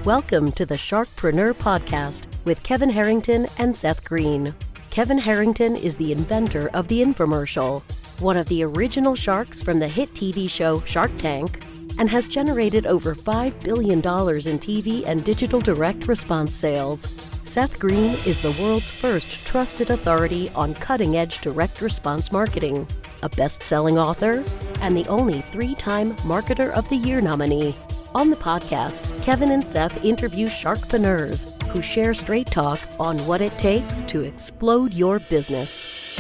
Welcome to the Sharkpreneur podcast with Kevin Harrington and Seth Greene. Kevin Harrington is the inventor of the infomercial, one of the original sharks from the hit TV show Shark Tank, and has generated over $5 billion in TV and digital direct response sales. Seth Greene is the world's first trusted authority on cutting-edge direct response marketing, a best-selling author, and the only 3-time Marketer of the Year nominee. On the podcast, Kevin and Seth interview sharkpreneurs who share straight talk on what it takes to explode your business.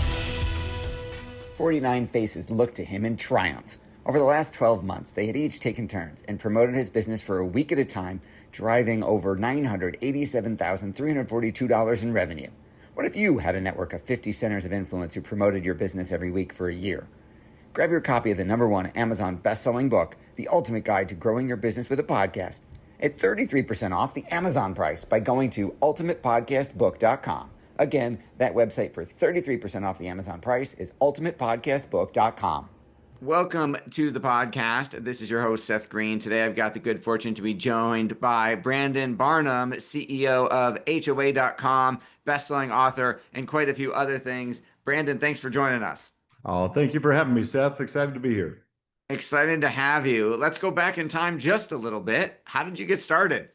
49 faces looked to him in triumph. Over the last 12 months, they had each taken turns and promoted his business for a week at a time, driving over $987,342 in revenue. What if you had a network of 50 centers of influence who promoted your business every week for a year? Grab your copy of the #1 Amazon best-selling book, The Ultimate Guide to Growing Your Business with a Podcast, at 33% off the Amazon price by going to ultimatepodcastbook.com. Again, that website for 33% off the Amazon price is ultimatepodcastbook.com. Welcome to the podcast. This is your host, Seth Greene. Today, I've got the good fortune to be joined by Brandon Barnum, CEO of HOA.com, best-selling author, and quite a few other things. Brandon, thanks for joining us. Oh, thank you for having me, Seth. Excited to be here. Excited to have you. Let's go back in time just a little bit. How did you get started?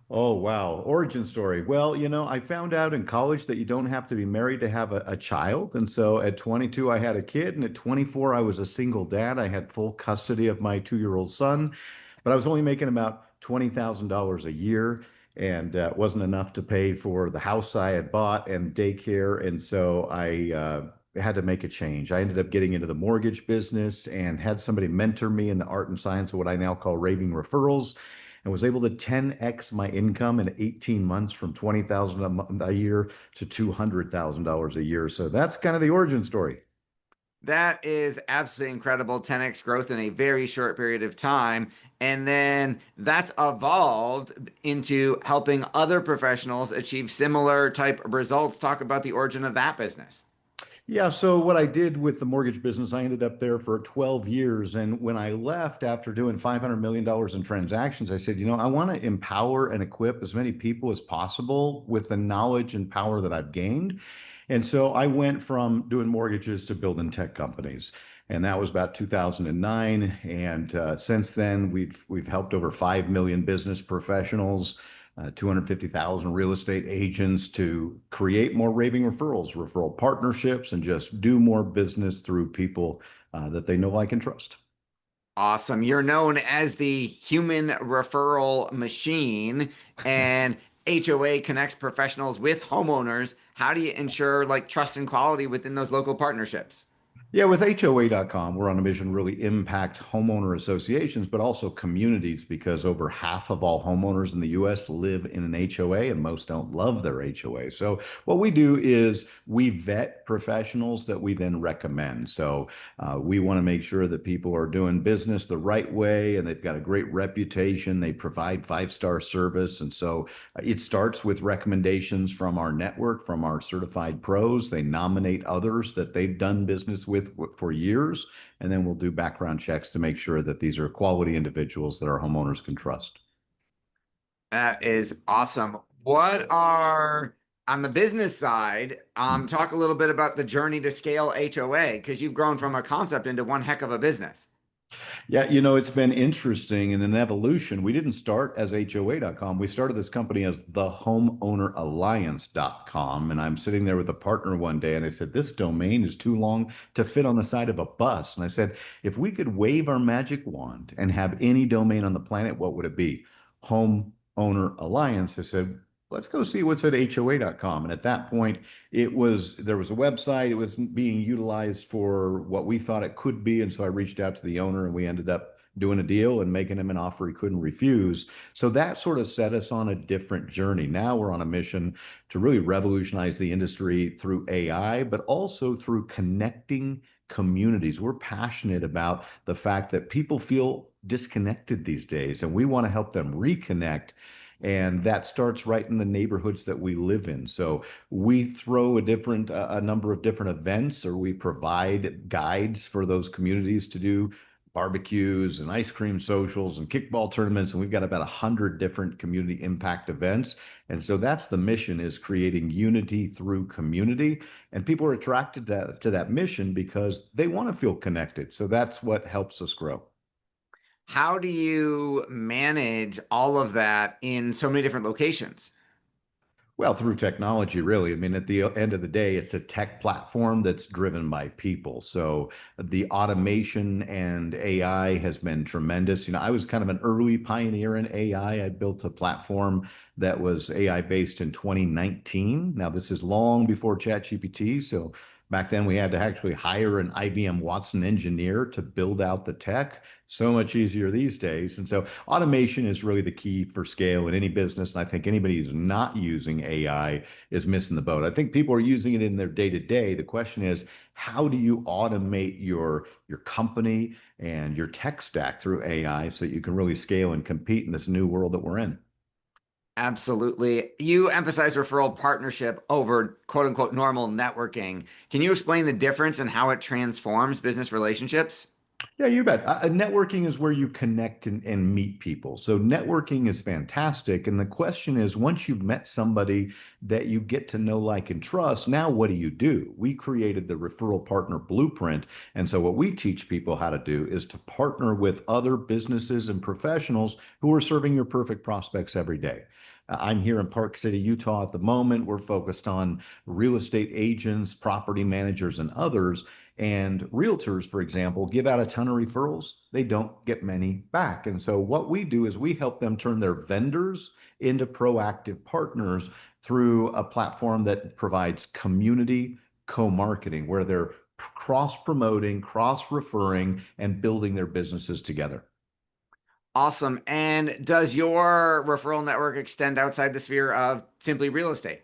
Oh, wow. Origin story. Well, I found out in college that you don't have to be married to have a child. And so at 22, I had a kid. And at 24, I was a single dad. I had full custody of my 2-year-old son, but I was only making about $20,000 a year. And it wasn't enough to pay for the house I had bought and daycare. And so I had to make a change. I ended up getting into the mortgage business and had somebody mentor me in the art and science of what I now call Raving Referrals, and was able to 10x my income in 18 months from $20,000 a year to $200,000 a year. So that's kind of the origin story. That is absolutely incredible. 10x growth in a very short period of time. And then that's evolved into helping other professionals achieve similar type of results. Talk about the origin of that business. Yeah, so what I did with the mortgage business, I ended up there for 12 years. And when I left after doing $500 million in transactions, I said, I want to empower and equip as many people as possible with the knowledge and power that I've gained. And so I went from doing mortgages to building tech companies. And that was about 2009. And since then, we've helped over 5 million business professionals, 250,000 real estate agents to create more raving referrals, referral partnerships, and just do more business through people that they know, like, and trust. Awesome. You're known as the human referral machine, and HOA connects professionals with homeowners. How do you ensure trust and quality within those local partnerships? Yeah, with HOA.com, we're on a mission to really impact homeowner associations, but also communities, because over half of all homeowners in the U.S. live in an HOA, and most don't love their HOA. So what we do is we vet professionals that we then recommend. So we want to make sure that people are doing business the right way, and they've got a great reputation. They provide 5-star service. And so it starts with recommendations from our network, from our certified pros. They nominate others that they've done business with for years, and then we'll do background checks to make sure that these are quality individuals that our homeowners can trust. That is awesome. What are, on the business side, talk a little bit about the journey to scale HOA, because you've grown from a concept into one heck of a business. Yeah, it's been interesting in an evolution. We didn't start as HOA.com. We started this company as the homeowneralliance.com. And I'm sitting there with a partner one day, and I said, this domain is too long to fit on the side of a bus. And I said, if we could wave our magic wand and have any domain on the planet, what would it be? Homeowner Alliance. I said, let's go see what's at HOA.com. And at that point, there was a website. It was being utilized for what we thought it could be. And so I reached out to the owner, and we ended up doing a deal and making him an offer he couldn't refuse. So that sort of set us on a different journey. Now we're on a mission to really revolutionize the industry through AI, but also through connecting communities. We're passionate about the fact that people feel disconnected these days, and we want to help them reconnect. And that starts right in the neighborhoods that we live in. So we throw a number of different events, or we provide guides for those communities to do barbecues and ice cream socials and kickball tournaments, and we've got about 100 different community impact events. And so that's the mission, is creating unity through community. And people are attracted to that mission because they want to feel connected. So that's what helps us grow. How do you manage all of that in so many different locations? Well, through technology, really. I mean, at the end of the day, it's a tech platform that's driven by people. So the automation and AI has been tremendous. I was kind of an early pioneer in AI. I built a platform that was AI based in 2019. Now, this is long before ChatGPT. So back then, we had to actually hire an IBM Watson engineer to build out the tech. So much easier these days. And so automation is really the key for scale in any business. And I think anybody who's not using AI is missing the boat. I think people are using it in their day to day. The question is, how do you automate your company and your tech stack through AI so that you can really scale and compete in this new world that we're in? Absolutely. You emphasize referral partnership over quote unquote normal networking. Can you explain the difference and how it transforms business relationships? Yeah, you bet. Networking is where you connect and meet people. So networking is fantastic. And the question is, once you've met somebody that you get to know, like, and trust, now what do you do? We created the referral partner blueprint. And so what we teach people how to do is to partner with other businesses and professionals who are serving your perfect prospects every day. I'm here in Park City, Utah at the moment. We're focused on real estate agents, property managers, and others. And realtors, for example, give out a ton of referrals. They don't get many back. And so what we do is we help them turn their vendors into proactive partners through a platform that provides community co-marketing, where they're cross-promoting, cross-referring, and building their businesses together. Awesome. And does your referral network extend outside the sphere of simply real estate?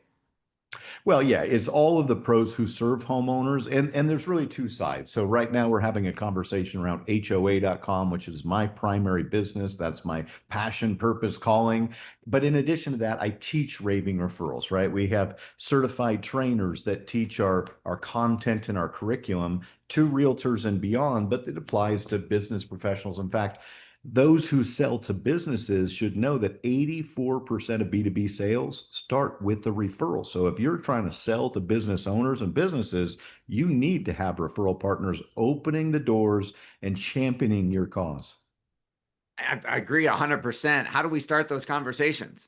Well, yeah, it's all of the pros who serve homeowners, and there's really two sides. So right now we're having a conversation around HOA.com, which is my primary business. That's my passion, purpose, calling. But in addition to that, I teach Raving Referrals, right? We have certified trainers that teach our content and our curriculum to realtors and beyond, but it applies to business professionals. In fact, those who sell to businesses should know that 84% of B2B sales start with a referral. So if you're trying to sell to business owners and businesses, you need to have referral partners opening the doors and championing your cause. I agree 100%. How do we start those conversations?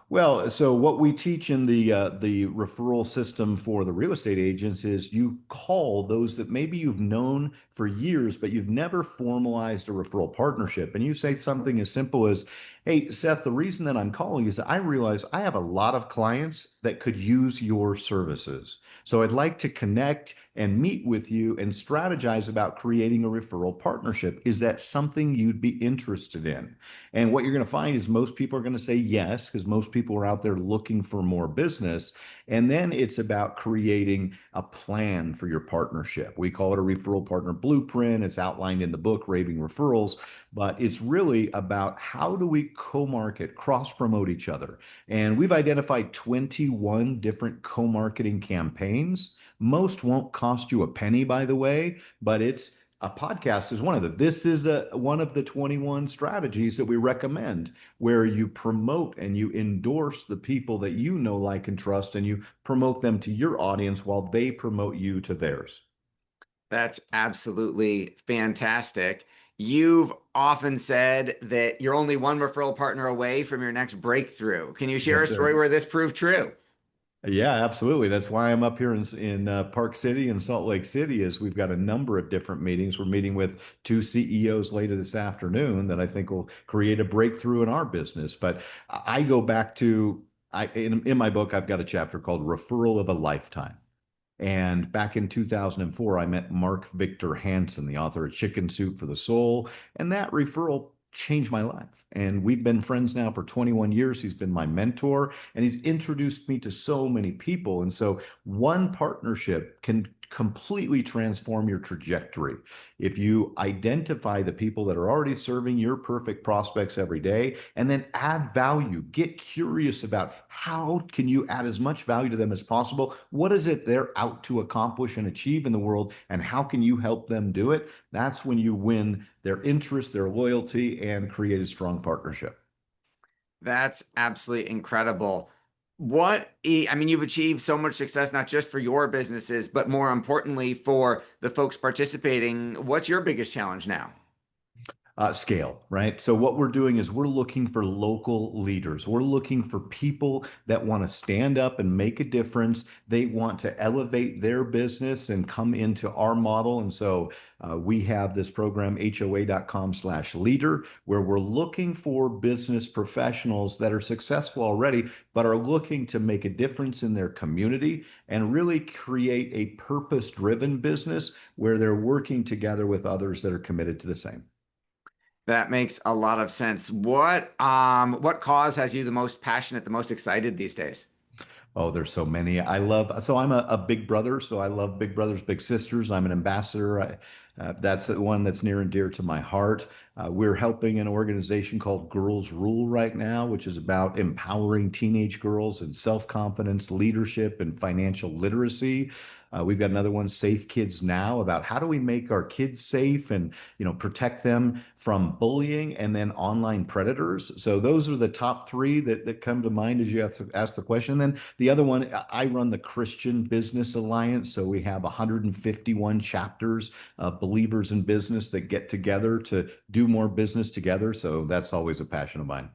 Well, so what we teach in the referral system for the real estate agents is you call those that maybe you've known for years, but you've never formalized a referral partnership. And you say something as simple as, "Hey, Seth, the reason that I'm calling is that I realize I have a lot of clients that could use your services. So I'd like to connect and meet with you and strategize about creating a referral partnership. Is that something you'd be interested in?" And what you're going to find is most people are going to say yes, because most people are out there looking for more business. And then it's about creating a plan for your partnership. We call it a referral partner blueprint. It's outlined in the book, Raving Referrals, but it's really about how do we co-market, cross-promote each other. And we've identified 21 different co-marketing campaigns. Most won't cost you a penny, by the way, but it's a podcast is one of them. This is one of the 21 strategies that we recommend, where you promote and you endorse the people that you know, like, and trust, and you promote them to your audience while they promote you to theirs. That's absolutely fantastic. You've often said that you're only one referral partner away from your next breakthrough. Can you share a That's story right. where this proved true? Yeah, absolutely. That's why I'm up here in Park City and Salt Lake City. Is we've got a number of different meetings. We're meeting with two CEOs later this afternoon that I think will create a breakthrough in our business. But I go back to in my book, I've got a chapter called "Referral of a Lifetime." And back in 2004, I met Mark Victor Hansen, the author of Chicken Soup for the Soul. And that referral changed my life. And we've been friends now for 21 years. He's been my mentor and he's introduced me to so many people. And so one partnership can completely transform your trajectory. If you identify the people that are already serving your perfect prospects every day and then add value, get curious about how can you add as much value to them as possible? What is it they're out to accomplish and achieve in the world, and how can you help them do it? That's when you win their interest, their loyalty, and create a strong partnership. That's absolutely incredible. I mean, you've achieved so much success, not just for your businesses, but more importantly for the folks participating. What's your biggest challenge now? Scale, right? So what we're doing is we're looking for local leaders. We're looking for people that want to stand up and make a difference. They want to elevate their business and come into our model. And so we have this program, hoa.com/leader, where we're looking for business professionals that are successful already, but are looking to make a difference in their community and really create a purpose-driven business where they're working together with others that are committed to the same. That makes a lot of sense. What cause has you the most passionate, the most excited these days? Oh, there's so many. So I'm a big brother, so I love big brothers, big sisters. I'm an ambassador. That's the one that's near and dear to my heart. We're helping an organization called Girls Rule right now, which is about empowering teenage girls in self-confidence, leadership, and financial literacy. We've got another one, Safe Kids Now, about how do we make our kids safe and protect them from bullying and then online predators. So those are the top three that come to mind as you have to ask the question. And then the other one, I run the Christian Business Alliance. So we have 151 chapters of believers in business that get together to do more business together. So that's always a passion of mine.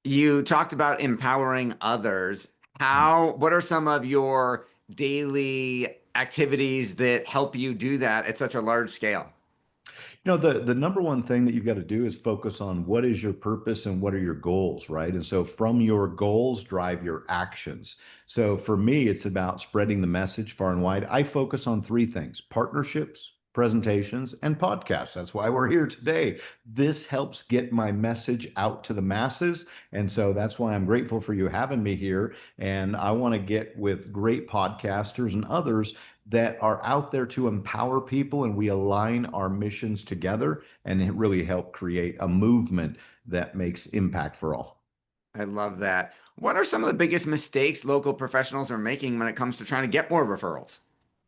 You talked about empowering others. What are some of your daily activities that help you do that at such a large scale? The number one thing that you've got to do is focus on what is your purpose and what are your goals, right? And so from your goals, drive your actions. So for me, it's about spreading the message far and wide. I focus on three things: partnerships, presentations, and podcasts. That's why we're here today. This helps get my message out to the masses. And so that's why I'm grateful for you having me here. And I want to get with great podcasters and others that are out there to empower people, and we align our missions together and really help create a movement that makes impact for all. I love that. What are some of the biggest mistakes local professionals are making when it comes to trying to get more referrals?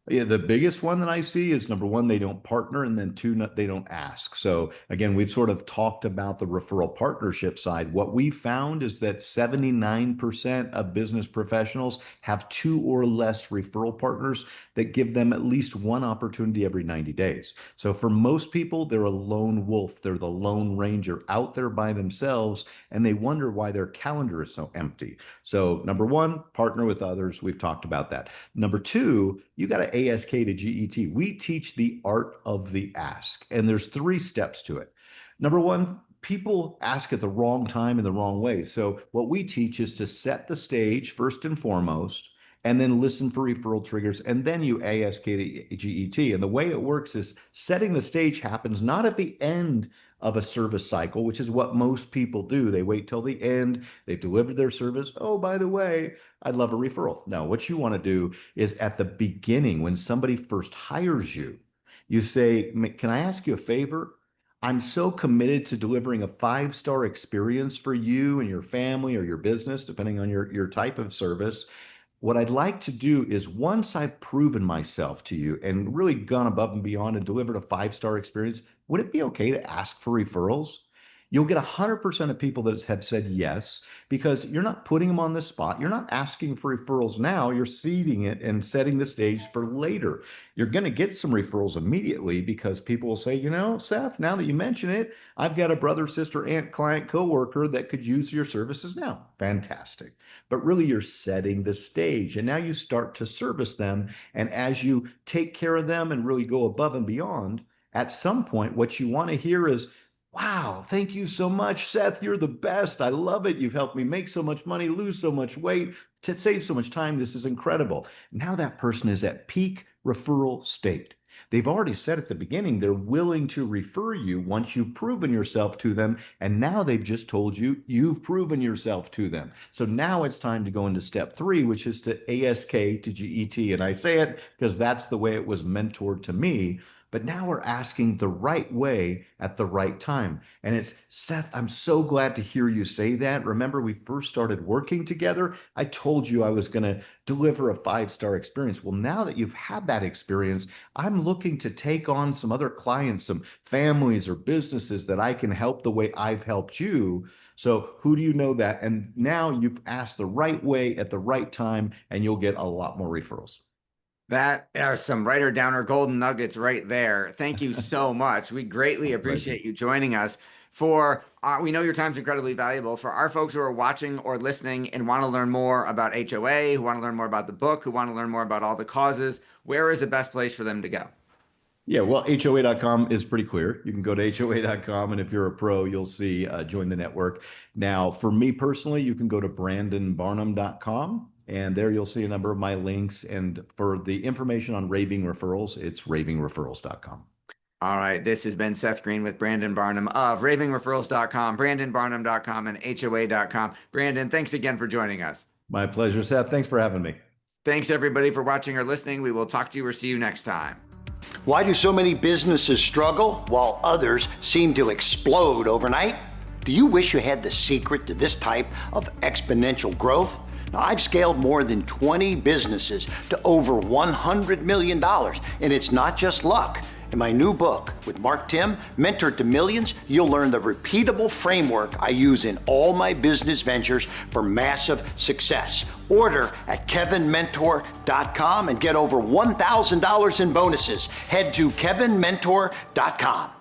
Yeah, the biggest one that I see is number one, they don't partner, and then two, they don't ask. So again, we've sort of talked about the referral partnership side. What we found is that 79% of business professionals have two or less referral partners that give them at least one opportunity every 90 days. So for most people, they're a lone wolf. They're the lone ranger out there by themselves, and they wonder why their calendar is so empty. So number one, partner with others. We've talked about that. Number two, you got to ASK to GET. We teach the art of the ask, and there's three steps to it. Number one, people ask at the wrong time in the wrong way. So what we teach is to set the stage first and foremost, and then listen for referral triggers, and then you ASK to GET. And the way it works is setting the stage happens not at the end of a service cycle, which is what most people do. They wait till the end, they've delivered their service. Oh, by the way, I'd love a referral. No, what you want to do is at the beginning, when somebody first hires you, you say, can I ask you a favor? I'm so committed to delivering a five-star experience for you and your family or your business, depending on your type of service. What I'd like to do is, once I've proven myself to you and really gone above and beyond and delivered a five-star experience, would it be okay to ask for referrals? You'll get 100% of people that have said yes, because you're not putting them on the spot. You're not asking for referrals now. You're seeding it and setting the stage for later. You're going to get some referrals immediately because people will say, Seth, now that you mention it, I've got a brother, sister, aunt, client, coworker that could use your services now. Fantastic. But really, you're setting the stage, and now you start to service them. And as you take care of them and really go above and beyond, at some point, what you want to hear is, wow, thank you so much, Seth. You're the best. I love it. You've helped me make so much money, lose so much weight, to save so much time. This is incredible. Now that person is at peak referral state. They've already said at the beginning they're willing to refer you once you've proven yourself to them. And now they've just told you you've proven yourself to them. So now it's time to go into step 3, which is to ASK to GET. And I say it because that's the way it was mentored to me. But now we're asking the right way at the right time. And it's, Seth, I'm so glad to hear you say that. Remember, we first started working together. I told you I was going to deliver a 5-star experience. Well, now that you've had that experience, I'm looking to take on some other clients, some families or businesses that I can help the way I've helped you. So who do you know that? And now you've asked the right way at the right time, and you'll get a lot more referrals. That are some writer downer golden nuggets right there. Thank you so much. We greatly appreciate you joining us. We know your time's incredibly valuable. For our folks who are watching or listening and want to learn more about HOA, who want to learn more about the book, who want to learn more about all the causes, where is the best place for them to go? Yeah, well, HOA.com is pretty clear. You can go to HOA.com, and if you're a pro, you'll see join the network. Now, for me personally, you can go to BrandonBarnum.com, and there you'll see a number of my links. And for the information on Raving Referrals, it's RavingReferrals.com. All right, this has been Seth Greene with Brandon Barnum of RavingReferrals.com, BrandonBarnum.com, and HOA.com. Brandon, thanks again for joining us. My pleasure, Seth. Thanks for having me. Thanks, everybody, for watching or listening. We will talk to you or see you next time. Why do so many businesses struggle while others seem to explode overnight? Do you wish you had the secret to this type of exponential growth? Now, I've scaled more than 20 businesses to over $100 million, and it's not just luck. In my new book with Mark Tim, Mentor to Millions, you'll learn the repeatable framework I use in all my business ventures for massive success. Order at kevinmentor.com and get over $1,000 in bonuses. Head to kevinmentor.com.